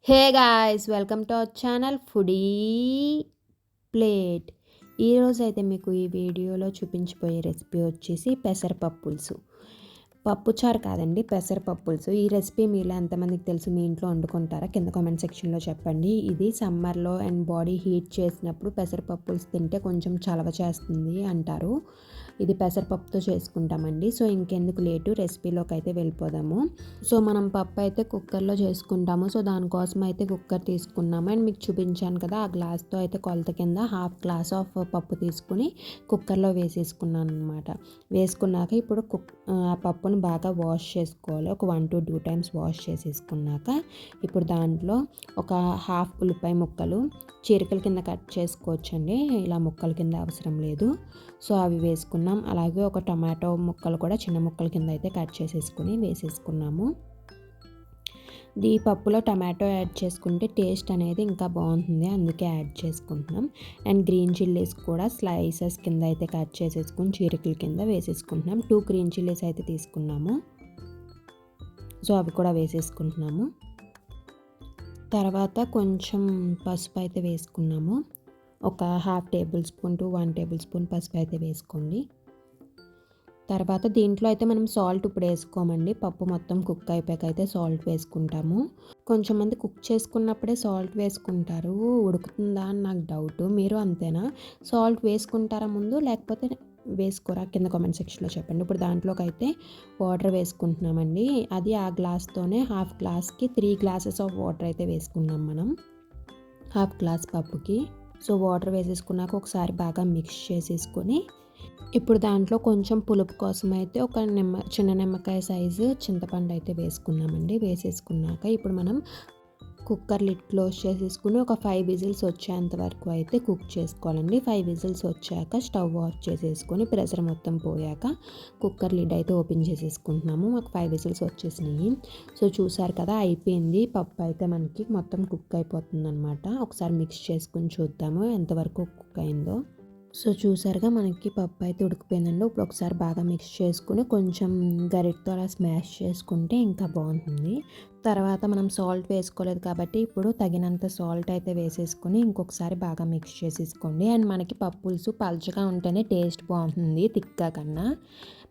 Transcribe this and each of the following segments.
Hey guys, welcome to our channel foodie plate. ఈరోజు అయితే మీకు ఈ వీడియోలో చూపించిపోయే రెసిపీ వచ్చేసి పెసరపప్పు పులుసు. పప్పుచారు కాదండి, పెసరపప్పు పులుసు. ఈ రెసిపీ మీలో ఎంతమందికి తెలుసు, మీ ఇంట్లో వండుకుంటారా? కింద కామెంట్ సెక్షన్లో చెప్పండి. ఇది సమ్మర్లో అండ్ బాడీ హీట్ చేసినప్పుడు పెసరపప్పు పులుసు తింటే కొంచెం చలవ చేస్తుంది అంటారు. ఇది పెసరపప్పుతో చేసుకుంటామండి. సో ఇంకెందుకు లేటు, రెసిపీలోకి అయితే వెళ్ళిపోదాము. సో మనం పప్పు అయితే కుక్కర్లో చేసుకుంటాము. సో దానికోసం అయితే కుక్కర్ తీసుకున్నాము అండ్ మీకు చూపించాను కదా, ఆ గ్లాస్తో అయితే కొలత కింద హాఫ్ గ్లాస్ ఆఫ్ పప్పు తీసుకుని కుక్కర్లో వేసేసుకున్నాను అనమాట. వేసుకున్నాక ఇప్పుడు ఆ పప్పును బాగా వాష్ చేసుకోవాలి. ఒక 1 to 2 times వాష్ చేసేసుకున్నాక ఇప్పుడు దాంట్లో ఒక హాఫ్ ఉల్లిపాయ ముక్కలు చీరికల కింద కట్ చేసుకోవచ్చండి, ఇలా ముక్కల కింద అవసరం లేదు. సో అవి వేసుకున్నాం. అలాగే ఒక టమాటో ముక్కలు కూడా చిన్న ముక్కల కింద అయితే కట్ చేసేసుకుని వేసేసుకున్నాము. ఈ పప్పులో టమాటో యాడ్ చేసుకుంటే టేస్ట్ అనేది ఇంకా బాగుంటుంది, అందుకే యాడ్ చేసుకుంటున్నాం. అండ్ గ్రీన్ చిల్లీస్ కూడా స్లైసెస్ కింద అయితే కట్ చేసేసుకుని చీరికల కింద వేసేసుకుంటున్నాం. 2 గ్రీన్ చిల్లీస్ అయితే తీసుకున్నాము. సో అవి కూడా వేసేసుకుంటున్నాము. తర్వాత కొంచెం పసుపు అయితే వేసుకున్నాము. ఒక ½ table spoon to 1 table spoon పసుపు అయితే వేసుకోండి. తర్వాత దీంట్లో అయితే మనం సాల్ట్ ఇప్పుడు వేసుకోమండి, పప్పు మొత్తం కుక్ అయిపోయాక అయితే సాల్ట్ వేసుకుంటాము. కొంచెం మంది కుక్ చేసుకున్నప్పుడే సాల్ట్ వేసుకుంటారు, ఉడుకుతుందా అని నాకు డౌట్. మీరు అంతేనా? సాల్ట్ వేసుకుంటారా ముందు, లేకపోతే వేసుకోరా? కింద కామెంట్ సెక్షన్లో చెప్పండి. ఇప్పుడు దాంట్లోకి అయితే వాటర్ వేసుకుంటున్నామండి. అది ఆ గ్లాస్తోనే హాఫ్ గ్లాస్కి 3 glasses ఆఫ్ వాటర్ అయితే వేసుకున్నాం మనం, హాఫ్ గ్లాస్ పప్పుకి. సో వాటర్ వేసేసుకున్నాక ఒకసారి బాగా మిక్స్ చేసేసుకొని ఇప్పుడు దాంట్లో కొంచెం పులుపు కోసం అయితే ఒక చిన్న నిమ్మకాయ సైజు చింతపండు అయితే వేసుకున్నామండి. వేసేసుకున్నాక ఇప్పుడు మనం కుక్కర్ లిడ్ క్లోజ్ చేసేసుకుని ఒక 5 విజిల్స్ వచ్చేంత వరకు అయితే కుక్ చేసుకోవాలండి. 5 విజిల్స్ వచ్చాక స్టవ్ ఆఫ్ చేసేసుకొని ప్రెషర్ మొత్తం పోయాక కుక్కర్ లిడ్ అయితే ఓపెన్ చేసేసుకుంటున్నాము. మాకు 5 విజిల్స్ వచ్చేసినాయి. సో చూసారు కదా, అయిపోయింది. పప్పు అయితే మనకి మొత్తం కుక్ అయిపోతుంది అనమాట. ఒకసారి మిక్స్ చేసుకుని చూద్దాము ఎంతవరకు కుక్ అయిందో. సో చూసారుగా, మనకి పప్పు అయితే ఉడికిపోయిందండి. ఇప్పుడు ఒకసారి బాగా మిక్స్ చేసుకుని కొంచెం గరిటతో అలా స్మాష్ చేసుకుంటే ఇంకా బాగుంటుంది. తర్వాత మనం సాల్ట్ వేసుకోలేదు కాబట్టి ఇప్పుడు తగినంత సాల్ట్ అయితే వేసేసుకొని ఇంకొకసారి బాగా మిక్స్ చేసేసుకోండి. అండ్ మనకి పప్పు పులుసు పలుచగా ఉంటేనే టేస్ట్ బాగుంటుంది తిక్గా కన్నా,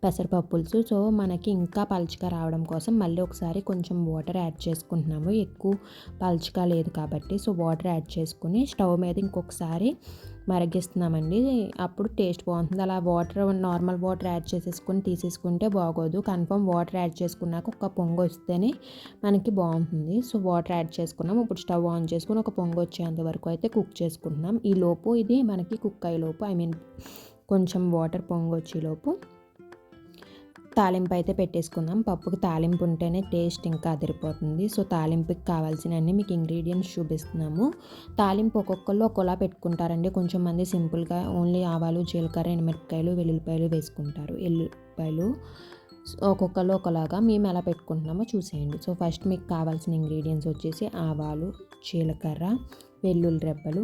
పెసరపప్పు పులుసు. సో మనకి ఇంకా పలుచగా రావడం కోసం మళ్ళీ ఒకసారి కొంచెం వాటర్ యాడ్ చేసుకుంటున్నాము, ఎక్కువ పలుచగా లేదు కాబట్టి. సో వాటర్ యాడ్ చేసుకుని స్టవ్ మీద ఇంకొకసారి మరిగిస్తున్నామండి, అప్పుడు టేస్ట్ బాగుంటుంది. అలా నార్మల్ వాటర్ యాడ్ చేసేసుకొని తీసేసుకుంటే బాగోదు. కన్ఫర్మ్ వాటర్ యాడ్ చేసుకున్నాక ఒక పొంగు వస్తేనే మనకి బాగుంటుంది. సో వాటర్ యాడ్ చేసుకున్నాం. ఇప్పుడు స్టవ్ ఆన్ చేసుకుని ఒక పొంగు వచ్చేంత వరకు అయితే కుక్ చేసుకుంటున్నాం. ఈ లోపు ఇది మనకి కుక్ అయ్యేలోపు, కొంచెం వాటర్ పొంగు వచ్చేలోపు తాలింపు అయితే పెట్టేసుకుందాం. పప్పుకి తాలింపు ఉంటేనే టేస్ట్ ఇంకా అదిరిపోతుంది. సో తాలింపుకి కావాల్సినవన్నీ మీకు ఇంగ్రీడియంట్స్ చూపిస్తున్నాము. తాలింపు ఒక్కొక్కళ్ళు ఒక్కోలా పెట్టుకుంటారండి. కొంచెం మంది సింపుల్గా ఓన్లీ ఆవాలు, జీలకర్ర, ఎండుమిరపకాయలు, వెల్లుల్లిపాయలు వేసుకుంటారు. ఎల్లుల్లిపాయలు ఒక్కొక్కళ్ళు ఒకలాగా, మేము ఎలా పెట్టుకుంటున్నామో చూసేయండి. సో ఫస్ట్ మీకు కావాల్సిన ఇంగ్రీడియంట్స్ వచ్చేసి ఆవాలు, జీలకర్ర, వెల్లుల్లి రెబ్బలు,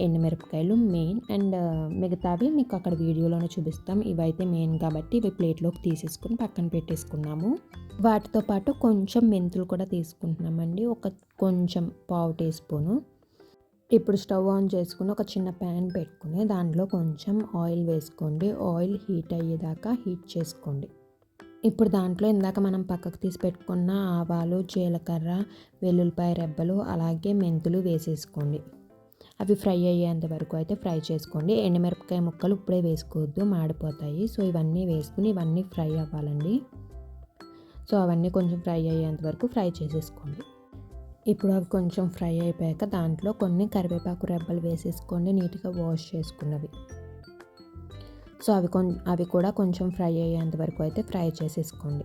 ఎండుమిరపకాయలు మెయిన్. అండ్ మిగతావి మీకు అక్కడ వీడియోలోనే చూపిస్తాం. ఇవైతే మెయిన్ కాబట్టి ఇవి ప్లేట్లోకి తీసేసుకుని పక్కన పెట్టేసుకున్నాము. వాటితో పాటు కొంచెం మెంతులు కూడా తీసుకుంటున్నామండి, కొంచెం పావు టీ స్పూను. ఇప్పుడు స్టవ్ ఆన్ చేసుకుని ఒక చిన్న ప్యాన్ పెట్టుకుని దాంట్లో కొంచెం ఆయిల్ వేసుకోండి. ఆయిల్ హీట్ అయ్యేదాకా హీట్ చేసుకోండి. ఇప్పుడు దాంట్లో ఇందాక మనం పక్కకు తీసి పెట్టుకున్న ఆవాలు, జీలకర్ర, వెల్లుల్లిపాయ రెబ్బలు అలాగే మెంతులు వేసేసుకోండి. అవి ఫ్రై అయ్యేంత వరకు అయితే ఫ్రై చేసుకోండి. ఎండుమిరపకాయ ముక్కలు ఇప్పుడే వేసుకోవద్దు, మాడిపోతాయి. సో ఇవన్నీ వేసుకుని ఇవన్నీ ఫ్రై అవ్వాలండి. సో అవన్నీ కొంచెం ఫ్రై అయ్యేంత వరకు ఫ్రై చేసేసుకోండి. ఇప్పుడు అవి కొంచెం ఫ్రై అయిపోయాక దాంట్లో కొన్ని కరివేపాకు రెబ్బలు వేసేసుకోండి, నీట్గా వాష్ చేసుకున్నవి. సో అవి కూడా కొంచెం ఫ్రై అయ్యేంత వరకు అయితే ఫ్రై చేసేసుకోండి.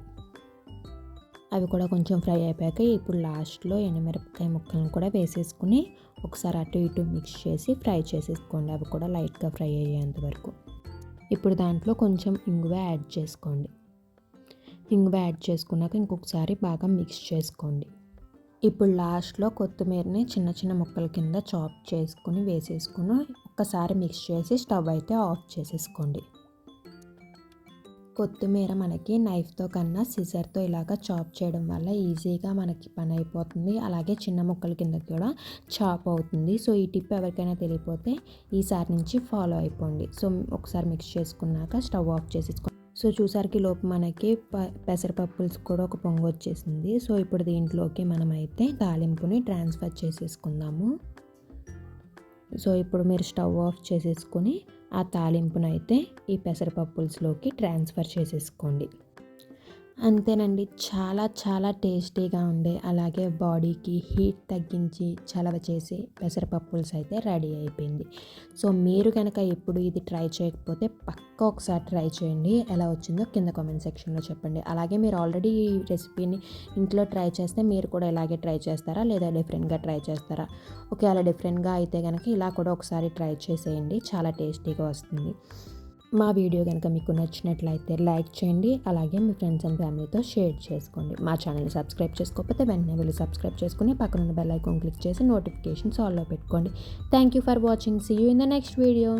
అవి కూడా కొంచెం ఫ్రై అయిపోయాక ఇప్పుడు లాస్ట్లో ఎండుమిరపకాయ ముక్కలను కూడా వేసేసుకుని ఒకసారి అటు ఇటు మిక్స్ చేసి ఫ్రై చేసేసుకోండి, అవి కూడా లైట్గా ఫ్రై అయ్యేంత వరకు. ఇప్పుడు దాంట్లో కొంచెం ఇంగువ యాడ్ చేసుకోండి. ఇంగువ యాడ్ చేసుకున్నాక ఇంకొకసారి బాగా మిక్స్ చేసుకోండి. ఇప్పుడు లాస్ట్లో కొత్తిమీరని చిన్న చిన్న ముక్కల కింద చాప్ చేసుకుని వేసేసుకుని ఒక్కసారి మిక్స్ చేసి స్టవ్ అయితే ఆఫ్ చేసేసుకోండి. కొత్తిమీర మనకి నైఫ్తో కన్నా సిజర్తో ఇలాగ చాప్ చేయడం వల్ల ఈజీగా మనకి పని అయిపోతుంది. అలాగే చిన్న ముక్కల కింద కూడా చాప్ అవుతుంది. సో ఈ టిప్ ఎవరికైనా తెలియకపోతే ఈసారి నుంచి ఫాలో అయిపోండి. సో ఒకసారి మిక్స్ చేసుకున్నాక స్టవ్ ఆఫ్ చేసేసుకోండి. సో చూసారికి లోపు మనకి పెసరపప్పు పులుసు కూడా ఒక పొంగు వచ్చేసింది. సో ఇప్పుడు దీంట్లోకి మనమైతే తాలింపుని ట్రాన్స్ఫర్ చేసేసుకుందాము. సో ఇప్పుడు మీరు స్టవ్ ఆఫ్ చేసేసుకొని ఆ తాలింపునైతే ఈ పెసరపప్పు పులుసులోకి ట్రాన్స్ఫర్ చేసేసుకోండి. అంతేనండి. చాలా చాలా టేస్టీగా ఉండే అలాగే బాడీకి హీట్ తగ్గించి చలవ చేసే పెసరపప్పు పులుసు అయితే రెడీ అయిపోయింది. సో మీరు కనుక ఎప్పుడు ఇది ట్రై చేయకపోతే పక్కా ఒకసారి ట్రై చేయండి. ఎలా వచ్చిందో కింద కామెంట్ సెక్షన్లో చెప్పండి. అలాగే మీరు ఆల్రెడీ ఈ రెసిపీని ఇంట్లో ట్రై చేస్తే మీరు కూడా ఇలాగే ట్రై చేస్తారా లేదా డిఫరెంట్గా ట్రై చేస్తారా? ఒకవేళ డిఫరెంట్గా అయితే కనుక ఇలా కూడా ఒకసారి ట్రై చేసేయండి. చాలా టేస్టీగా వస్తుంది. మా వీడియో కనుక మీకు నచ్చినట్లయితే లైక్ చేయండి. అలాగే మీ ఫ్రెండ్స్ అండ్ ఫ్యామిలీతో షేర్ చేసుకోండి. మా ఛానల్ని సబ్స్క్రైబ్ చేసుకోకపోతే వెంటనే వెళ్ళి సబ్స్క్రైబ్ చేసుకుని పక్కనున్న బెల్ ఐకాన్ క్లిక్ చేసి నోటిఫికేషన్స్ ఆల్లో పెట్టుకోండి. Thank you for watching. See you in the next video.